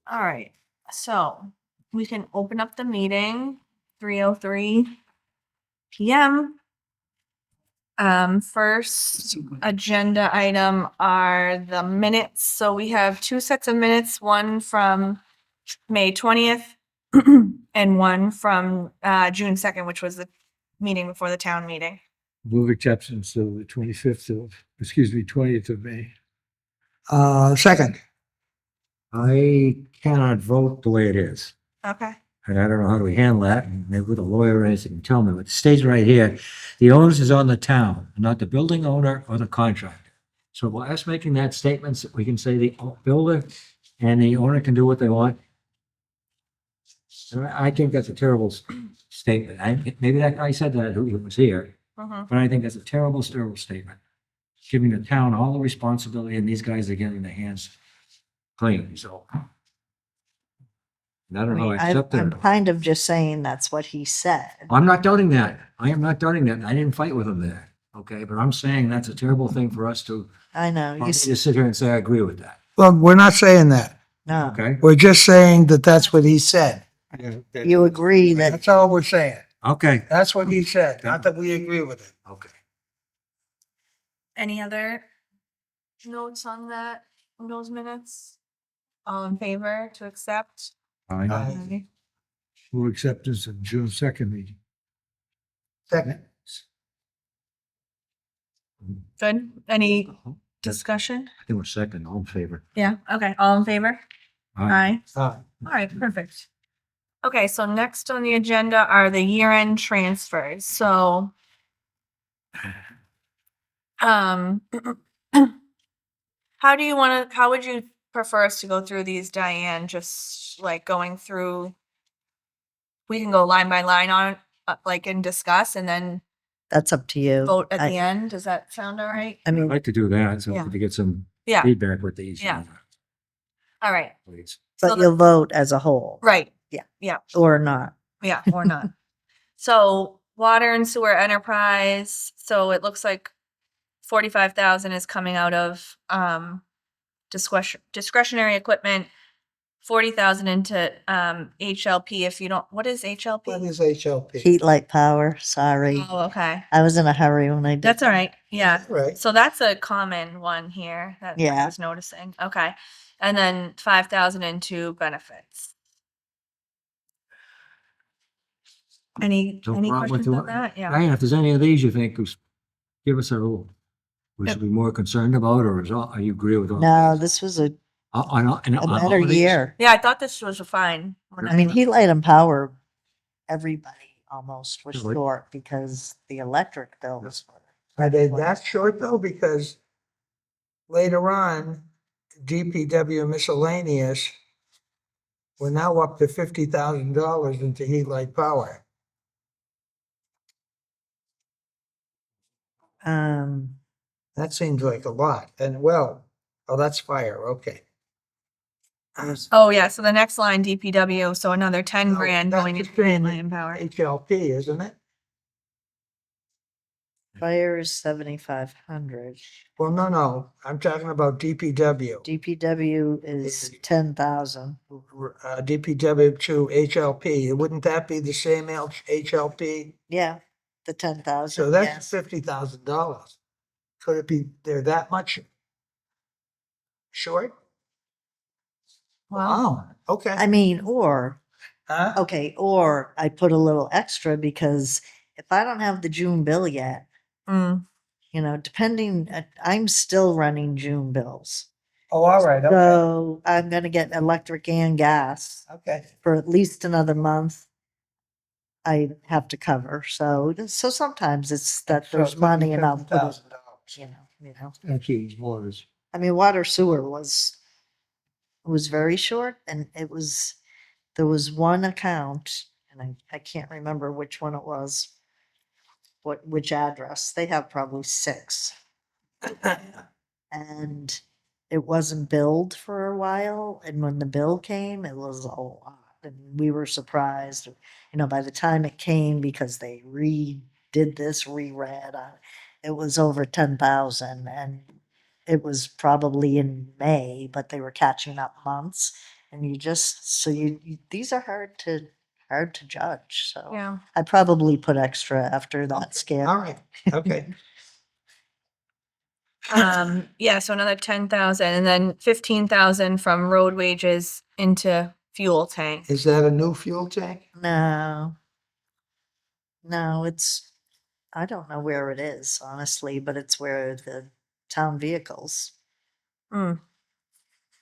All right, so we can open up the meeting, 3:03 PM. First agenda item are the minutes. So we have two sets of minutes, one from May 20th and one from June 2nd, which was the meeting before the town meeting. Move acceptance of the 20th of May. Second. I cannot vote the way it is. Okay. And I don't know how do we handle that. And maybe with a lawyer or anything can tell me, but it stays right here. The onus is on the town, not the building owner or the contractor. So by us making that statement, we can say the builder and the owner can do what they want. And I think that's a terrible statement. Maybe that guy said that who was here, Mhm. but I think that's a terrible, terrible statement. Giving the town all the responsibility and these guys are getting their hands clean, so. And I don't know, I accept I'm that. kind of just saying that's what he said. I'm not doubting that. I am not doubting that. I didn't fight with him there. Okay, but I'm saying that's a terrible thing for us to, I know. for me to sit here and say, I agree with that. Well, we're not saying that. No, Okay? We're just saying that that's what he said. you agree that That's all we're saying. Okay. That's what he said, not that we agree with it. Okay. Any other notes on that, on those minutes? All in favor to accept? Aye. Move acceptance of June 2nd meeting. Second. Good. Any discussion? I think we're second, all in favor. Yeah, okay, all in favor? Aye. Aye. All right, perfect. Okay, so next on the agenda are the year-end transfers, so. Um. How do you wanna, how would you prefer us to go through these, Diane? Just like going through? We can go line by line on, like, and discuss and then that's up to you. vote at I- the end? Does that sound all right? I I'd mean, like to do that, so Yeah. to get some Yeah, feedback with these. Yeah. All right, Please. so but the- you'll vote as a whole. right. Yeah. Yeah. Or not. Yeah, or not. So water and sewer enterprise, so it looks like 45,000 is coming out of discretionary equipment, 40,000 into HLP. If you don't, what is What HLP? is HLP? Heat, light, power. Sorry. Oh, okay. I was in a hurry when I did. That's all right. Yeah. Right. So that's a common one here that I Yeah. was noticing. Okay. And then 5,000 into benefits. Any No problem with questions you. on that? Yeah. Diane, if there's any of these you think, give us a little, we should be more concerned about, or are you agree with all? No, these? this was a On all better of these? year. Yeah, I thought this was a fine. I mean, heat, light, and power, everybody almost was Really? short because the electric bills were. Are they that short though? Because later on, DPW miscellaneous, we're now up to $50,000 into heat, light, power. That seems like a lot. And well, oh, that's fire. Okay. Oh, yeah. So the next line, DPW. So another 10 No, grand that's going just into saying land power. HLP, isn't it? Fire is 7,500. Well, no. I'm talking about DPW. DPW is 10,000. DPW to HLP. Wouldn't that be the same HLP? Yeah, the 10,000. So that's yes. $50,000. Could it be they're that much short? Well, Wow. Okay. I mean, or Huh? okay, or I put a little extra because if I don't have the June bill yet, mm, you know, depending, I'm still running June bills. Oh, all right. Okay. So I'm going to get electric and gas Okay. for at least another month. I have to cover. So sometimes it's that So there's money and I'll put it, $50,000. you know. Actually, it's more. I mean, water sewer was very short, and there was one account, and I can't remember which one it was, which address. They have probably 6, and it wasn't billed for a while. And when the bill came, it was a lot, and we were surprised. You know, by the time it came, because they redid this, reread, it was over 10,000, and it was probably in May, but they were catching up months. And you just, so these are hard to judge, so. Yeah. I probably put extra after that scare. All right, okay. Yeah, so another 10,000 and then 15,000 from road wages into fuel tank. Is that a new fuel tank? No. No, I don't know where it is, honestly, but it's where the town vehicles. Mm.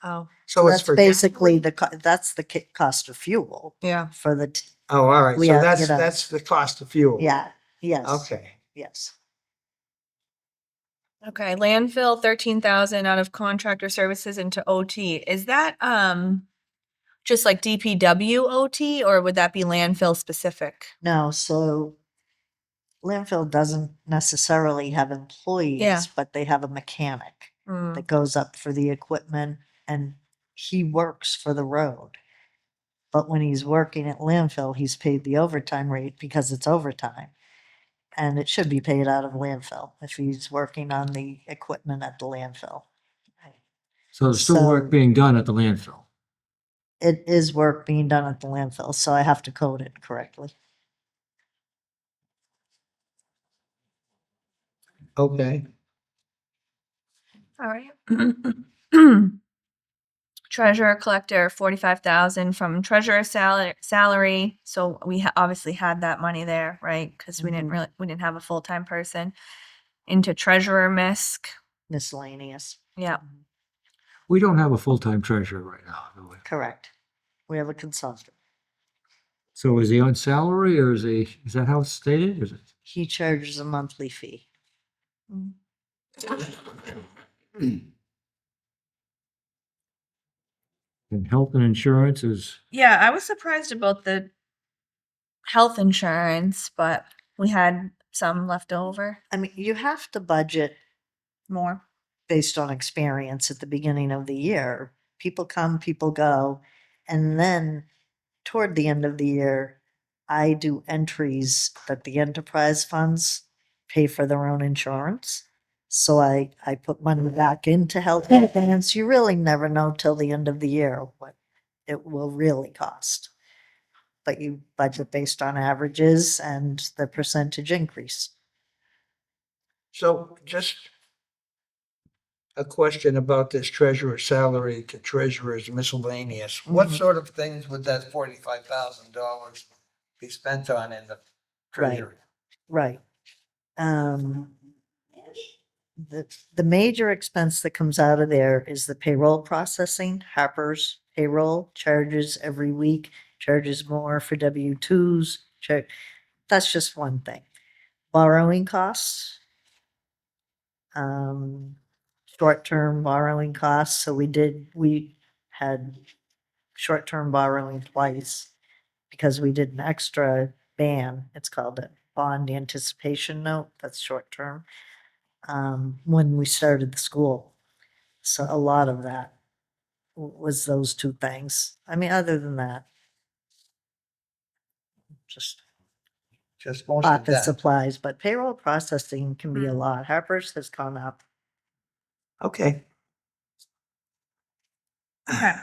Oh, So it's That's for. basically that's the cost of fuel yeah. for the, Oh, all right, we so have, that's, you know. that's the cost of fuel. yeah, yes. Okay. Yes. Okay, landfill 13,000 out of contractor services into OT. Is that just like DPW OT or would that be landfill specific? No, so landfill doesn't necessarily have employees, but they have a mechanic Mm. that goes up for the equipment and he works for the road. But when he's working at landfill, he's paid the overtime rate because it's overtime. And it should be paid out of landfill if he's working on the equipment at the landfill. So there's still work So- being done at the landfill. It is work being done at the landfill, so I have to code it correctly. Okay, All right. Treasurer collector 45,000 from treasurer salary. So we obviously had that money there, right? Because we Mhm. we didn't have a full-time person. Into treasurer misc. Miscellaneous. Yeah. We don't have a full-time treasurer right now, do we? Correct. We have a consultant. So is he on salary or is that how it's stated? Is it? He charges a monthly fee. And health and insurance is, Yeah, I was surprised about the health insurance, but we had some left over. I mean, you have to budget More. based on experience at the beginning of the year. People come, people go. And then toward the end of the year, I do entries that the enterprise funds pay for their own insurance. So I put money back into health insurance. You really never know till the end of the year what it will really cost. But you budget based on averages and the percentage increase. so just a question about this treasurer's salary to treasurer's miscellaneous. What Mhm. sort of things would that $45,000 be spent on in the treasury? Right. The major expense that comes out of there is the payroll processing. Harper's payroll charges every week, charges more for W-2s. That's just one thing. Borrowing costs. Short-term borrowing costs. So we had short-term borrowing twice because we did an extra ban. It's called a bond anticipation note. That's short-term. When we started the school. So a lot of that was those two things. I mean, other than that, just Just most of office that. supplies, but payroll processing can be a Mm. lot. Harper's has gone up. Okay. Okay.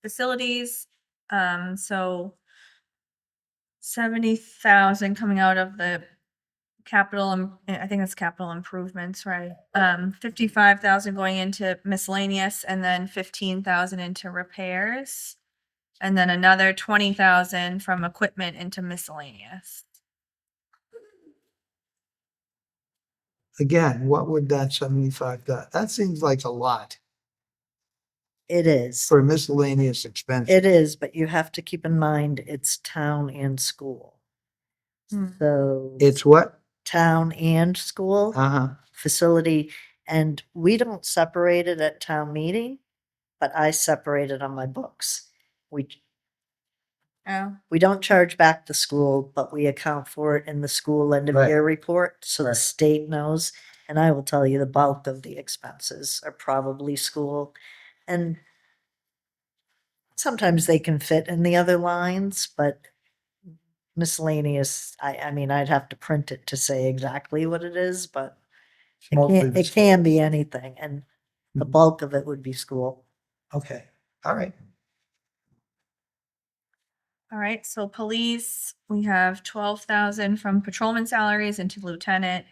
Facilities, so 70,000 coming out of the capital, I think it's capital improvements, right? 55,000 going into miscellaneous and then 15,000 into repairs. And then another 20,000 from equipment into miscellaneous. Again, what would that 75, that seems like a lot It is. for miscellaneous expenses. It is, but you have to keep in mind it's town and school. Hmm. So It's what? town and school. Uh-huh. Facility, and we don't separate it at town meeting, but I separate it on my books. Oh. We don't charge back the school, but we account for it in the school end of Right. year report, so the state knows. And I will tell you, the bulk of the expenses are probably school. And sometimes they can fit in the other lines, but miscellaneous, I mean, I'd have to print it to say exactly what it is, but It's mostly the it can be schools. anything, and the Mhm. bulk of it would be school. Okay, all right. All right, so police, we have 12,000 from patrolman salaries into lieutenant.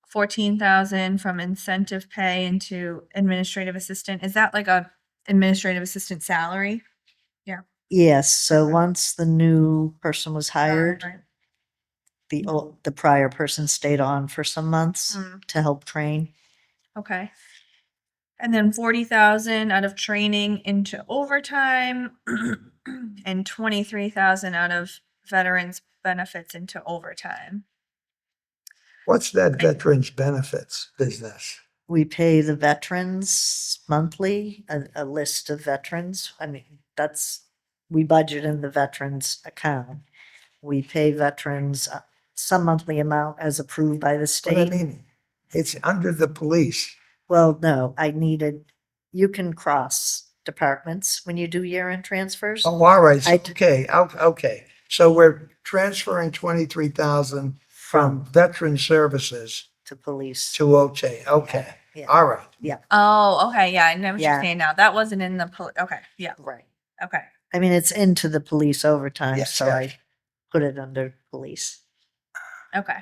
14,000 from incentive pay into administrative assistant. Is that like a administrative assistant salary? Yes, so Okay. once the new person was hired, Right. the prior person stayed on for some months Mm. to help train. Okay. And then 40,000 out of training into overtime and 23,000 out of veterans benefits into overtime. What's that veterans benefits business? We pay the veterans monthly, a list of veterans. I mean, we budget in the veterans account. We pay veterans some monthly amount as approved by the What I state. mean, it's under the police. Well, no, you can cross departments when you do year-end transfers. Oh, all right. I- Okay, okay. So we're transferring 23,000 from veteran services To police. to OT. Okay, Yeah. all right. Oh, okay. Yeah, I know what Yeah. you're saying now. That wasn't in the, okay. Yeah. Right. Okay. I mean, it's into the police overtime, Yes, so yes. I put it under police. Okay.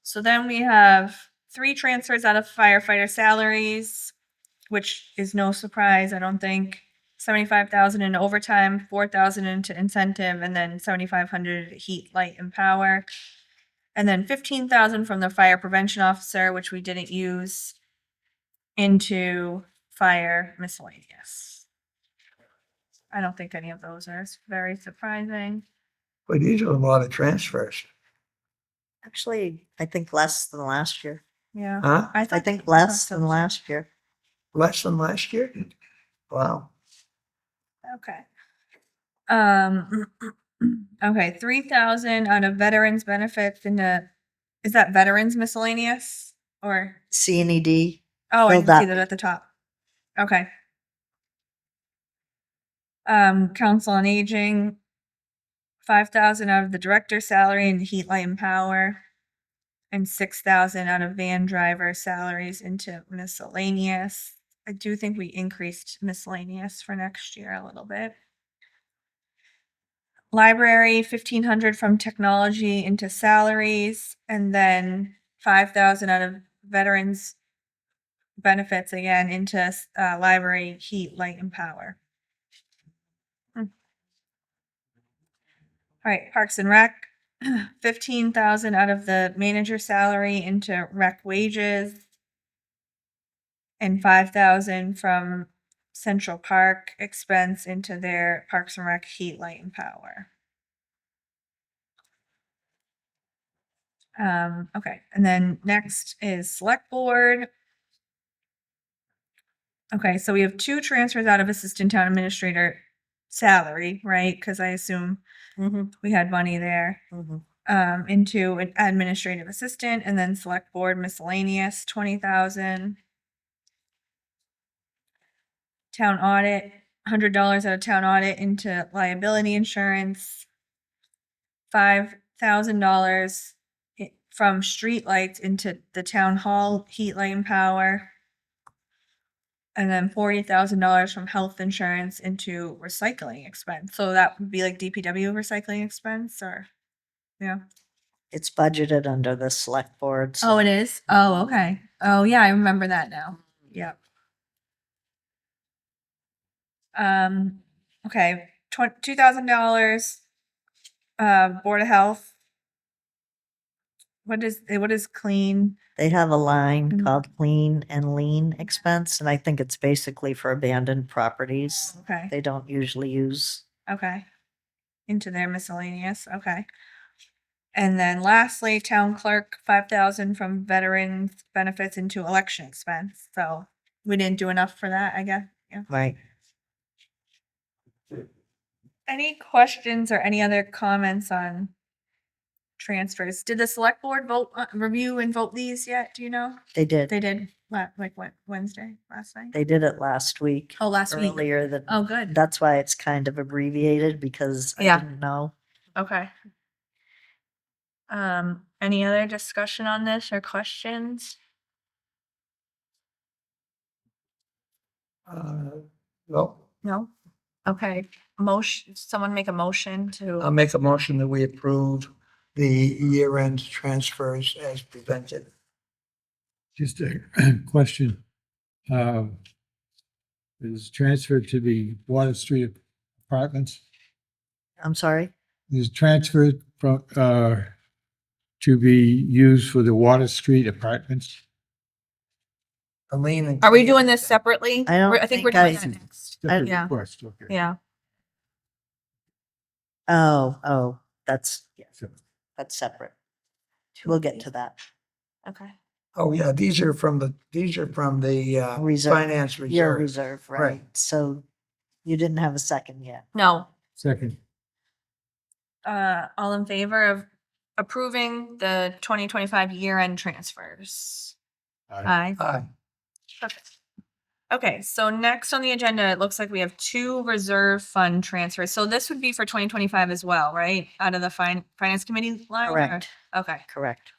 So then we have 3 transfers out of firefighter salaries, which is no surprise, I don't think. 75,000 in overtime, 4,000 into incentive, and then 7,500 heat, light, and power. And then 15,000 from the fire prevention officer, which we didn't use, into fire miscellaneous. I don't think any of those are very surprising. But these are a lot of transfers, Actually, I think less than last year. Yeah. huh? I thought- think I less thought than so. last year. Less than last year? Wow. Okay. Okay, 3,000 out of veterans benefits into, is that veterans miscellaneous or, C&ED, oh, I Fill didn't see that. that at the top. Okay. Council on Aging, 5,000 out of the director's salary and heat, light, and power. And 6,000 out of van driver salaries into miscellaneous. I do think we increased miscellaneous for next year a little bit. Library, 1,500 from technology into salaries, and then 5,000 out of veterans benefits again into library, heat, light, and power. All right, Parks and Rec, 15,000 out of the manager salary into rec wages, and 5,000 from Central Park expense into their Parks and Rec heat, light, and power. Okay, and then next is select board. Okay, so we have 2 transfers out of assistant town administrator salary, right? Because I assume Mhm, we had money there. mhm. Into an administrative assistant, and then select board miscellaneous, 20,000. Town audit, $100 out of town audit into liability insurance. $5,000 from streetlights into the town hall heat, light, and power. And then $40,000 from health insurance into recycling expense. So that would be like DPW recycling expense, or yeah. It's budgeted under the select board. Oh, it is. Oh, okay. Oh, yeah, I remember that now. Yep. Okay, $2,000. Board of Health. What is clean? They have a line Mhm. called clean and lean expense, and I think it's basically for abandoned properties. Okay, They don't usually use. okay. Into their miscellaneous, okay. And then lastly, town clerk, 5,000 from veterans benefits into election expense. So we didn't do enough for that, I guess. Yeah. Right. Any questions or any other comments on transfers? Did the select board review and vote these yet? Do you know? They did. They did, like what, Wednesday, last night? They did it last week. Oh, last week. Earlier than. Oh, good. That's why it's kind of abbreviated because I Yeah. didn't know. Okay. Any other discussion on this or questions? Well, No? Okay, motion, someone make a motion I'll to, make a motion that we approve the year-end transfers as presented. Just a question. Is transferred to the Water Street Apartments? I'm sorry? Is transferred from, to be used for the Water Street Apartments? Aline and. are we doing this separately? I don't We're- I think we're think doing I- that next. Separate yeah. request, okay. Yeah, Oh, that's, yeah, So- that's separate. We'll get to that. okay. Oh, yeah, these are from the Reserve. finance Your reserve. reserve, right? So you didn't have a second yet. No, Second, all in favor of approving the 2025 year-end transfers? Aye. Aye. Aye. Perfect. Okay, so next on the agenda, it looks like we have 2 reserve fund transfers. So this would be for 2025 as well, right? Out of the finance committee line? or- Correct, Okay. correct.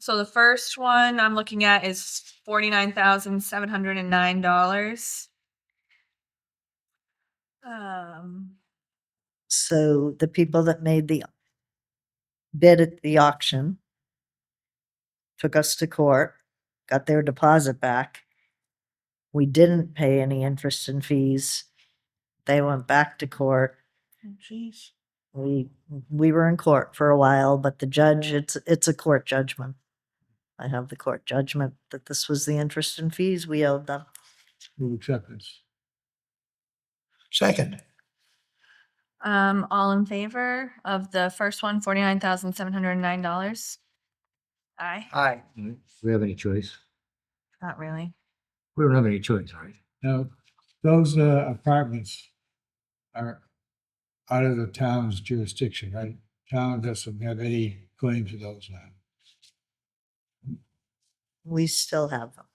So the first one I'm looking at is $49,709. So the people that made the bid at the auction took us to court, got their deposit back. We didn't pay any interest and fees. They went back to court. Jeez. We were in court for a while, but the judge, it's a court judgment. I have the court judgment that this was the interest and fees we owed them. move acceptance. Second. All in favor of the first one, $49,709? Aye. Aye. Do we have any choice? Not really. We don't have any choice, right? Now, those apartments are out of the town's jurisdiction, right? Town doesn't have any claim to those now. We still have them.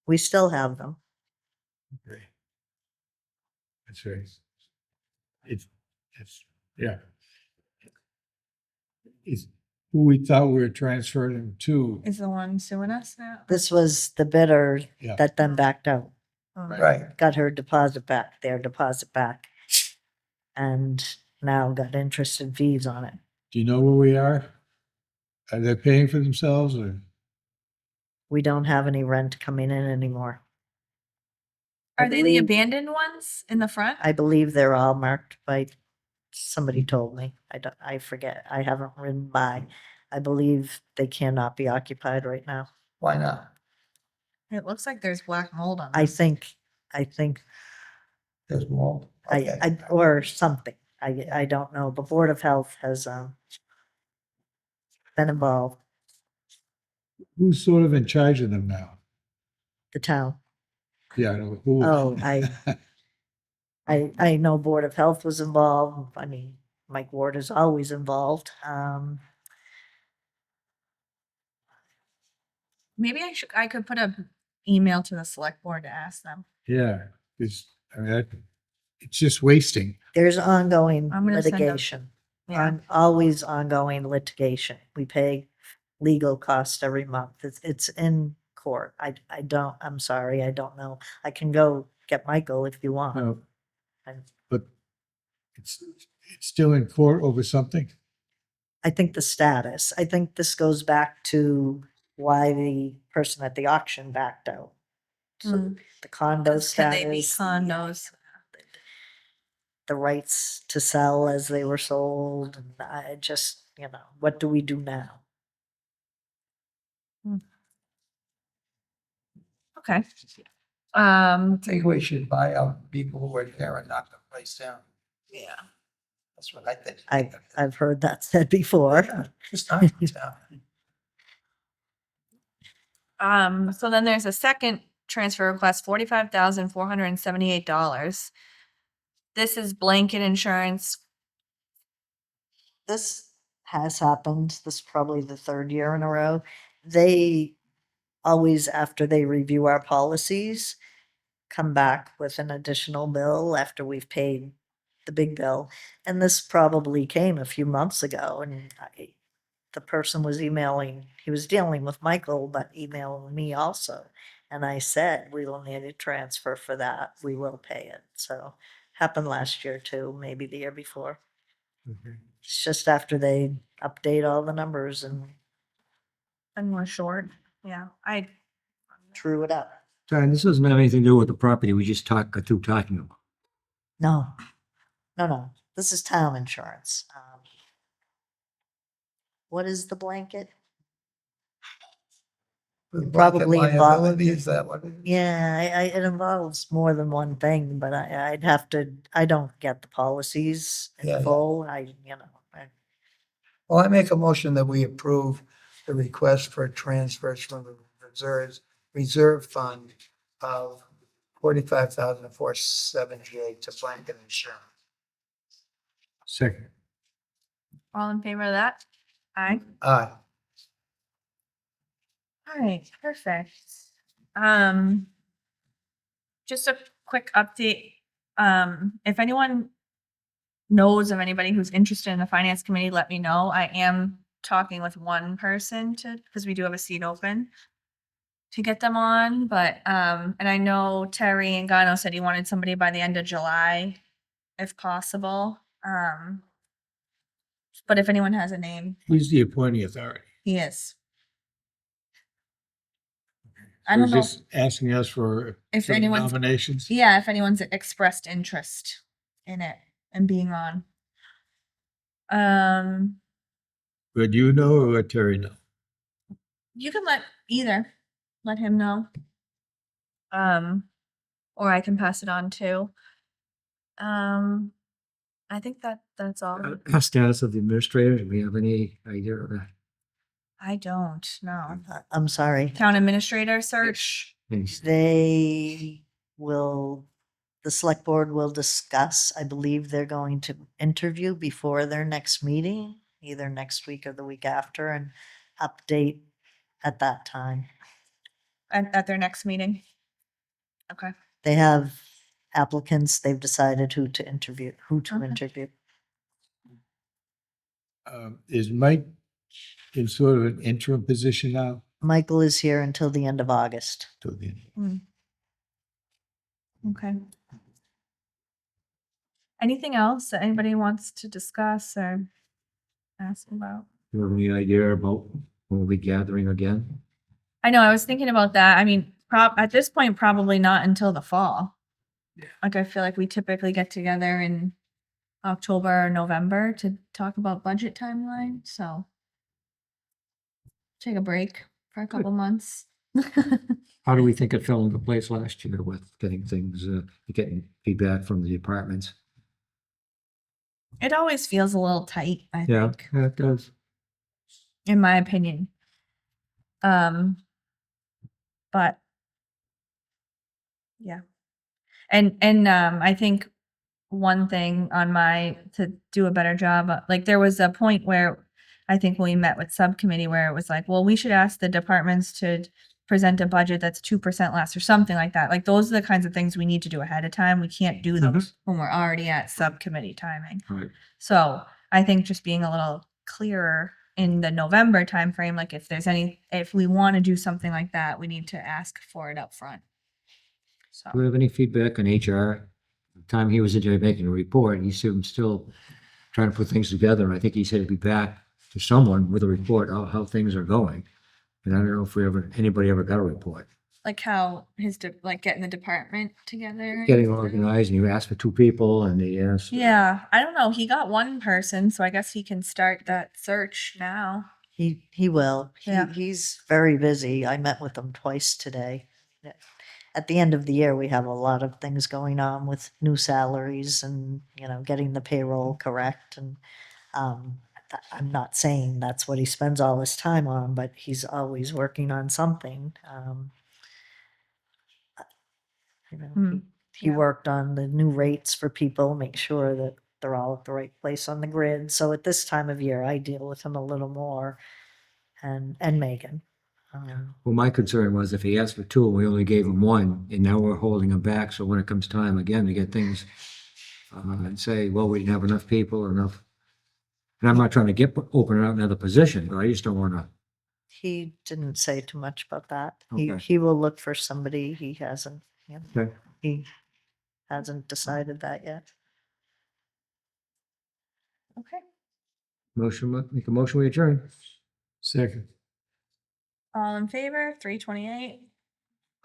We still have them. Okay. That's right. It's, yeah. It's who we thought we were transferring them to. Is the one suing us now? This was the bidder Yeah. that then backed out, Oh, Right. got her deposit back, their deposit back. And now got interest and fees on it. Do you know where we are? Are they paying for themselves or? We don't have any rent coming in anymore. Are they the believe- abandoned ones in the front? I believe they're all marked by, somebody told me. I forget. I haven't ridden by. I believe they cannot be occupied right now. Why not? It looks like there's black mold on I them. think, There's more. Okay. or something. I don't know. The Board of Health has, been involved, Who's sort of in charge of them now? the town. Yeah, I know who. Oh, I know Board of Health was involved. I mean, Mike Ward is always involved. Maybe I could put a email to the select board to ask them. Yeah, it's, I mean, it's just wasting. There's ongoing I'm gonna send a- litigation. Yeah. Always ongoing litigation. We pay legal costs every month. It's in court. I'm sorry, I don't know. I can go get Michael if you want. No, And but it's still in court over something. I think the status, I think this goes back to why the person at the auction backed out. So Mm. the condo Can status. they be condos? The rights to sell as they were sold, and I just, what do we do now? Okay. I think we should buy out people who are there and knock the place down. Yeah. That's what I think. I've heard that said before. Yeah, just knock it down. So then there's a second transfer request, $45,478. This is blanket insurance. This has happened. This is probably the third year in a row. They always, after they review our policies, come back with an additional bill after we've paid the big bill. And this probably came a few months ago, and the person was emailing, he was dealing with Michael, but emailing me also. And I said, we will need a transfer for that. We will pay it. So happened last year too, maybe the year before. It's just after they update all the numbers and And we're short. Yeah, I, true it up. Sorry, this doesn't have anything to do with the property we just got through talking about. No, no. This is town insurance. What is the blanket? With Probably blanket involved- liability, is that what it is? Yeah, it involves more than one thing, but I'd have to, I don't get the policies Yeah, yeah. in full. Well, I make a motion that we approve the request for transfers from the reserve fund of 45,478 to blanket insurance. Second. all in favor of that? Aye. Aye. All right, perfect. Just a quick update. If anyone knows of anybody who's interested in the finance committee, let me know. I am talking with one person because we do have a seat open to get them on, but, and I know Terry Angano said he wanted somebody by the end of July, if possible. But if anyone has a name, Who's the appointing authority? he is. I don't Who's know. just asking us for If for anyone's- nominations? Yeah, if anyone's expressed interest in it and being on. Would you know or would Terry know? You can let him know. Or I can pass it on too. I think that's all. Status of the administrator, do we have any idea of that? I don't know. I'm sorry. Town administrator search. The select board will discuss, I believe they're going to interview before their next meeting, either next week or the week after, and update at that time. At their next meeting. Okay. They have applicants, they've decided who to interview. Okay. Is Mike in sort of an interim position now? Michael is here until the end of August. Till the end. Okay. Anything else that anybody wants to discuss or ask about? Do you have any idea about when we'll be gathering again? I know, I was thinking about that. I mean, at this point, probably not until the fall. Like, I feel like we typically get together in October or November to talk about budget timeline, so. Take a break for a couple months. How do we think it fell into place last year with getting things, getting feedback from the departments? It always feels a little tight, I Yeah, think, it does. in my opinion. But yeah. And I think one thing to do a better job, like there was a point where I think when we met with subcommittee where it was like, well, we should ask the departments to present a budget that's 2% less or something like that. Like those are the kinds of things we need to do ahead of time. We can't do those when we're already at subcommittee timing. Right. So I think just being a little clearer in the November timeframe, like if we want to do something like that, we need to ask for it up front. So Do we have any feedback on HR? The time he was in there making a report, he said I'm still trying to put things together. I think he said he'd be back to someone with a report on how things are going. And I don't know if anybody ever got a report. like how like getting the department together. Getting organized, and you asked for 2 people, and they asked. Yeah, I don't know. He got one person, so I guess he can start that search now. He will. Yeah. He's very busy. I met with him twice today. At the end of the year, we have a lot of things going on with new salaries and, getting the payroll correct. And I'm not saying that's what he spends all his time on, but he's always working on something. He Yeah. worked on the new rates for people, make sure that they're all at the right place on the grid. So at this time of year, I deal with him a little more, and Megan. Well, my concern was if he asked for 2 and we only gave him 1, and now we're holding him back. So when it comes time again to get things, and say, well, we didn't have enough people or enough. And I'm not trying to open out another position, but I just don't want to. he didn't say too much about that. He, Okay. he will look for somebody. He hasn't, Okay. he hasn't decided that yet. Okay. Make a motion, we adjourn. Second. All in favor, 328?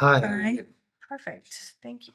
Aye. Perfect, thank you.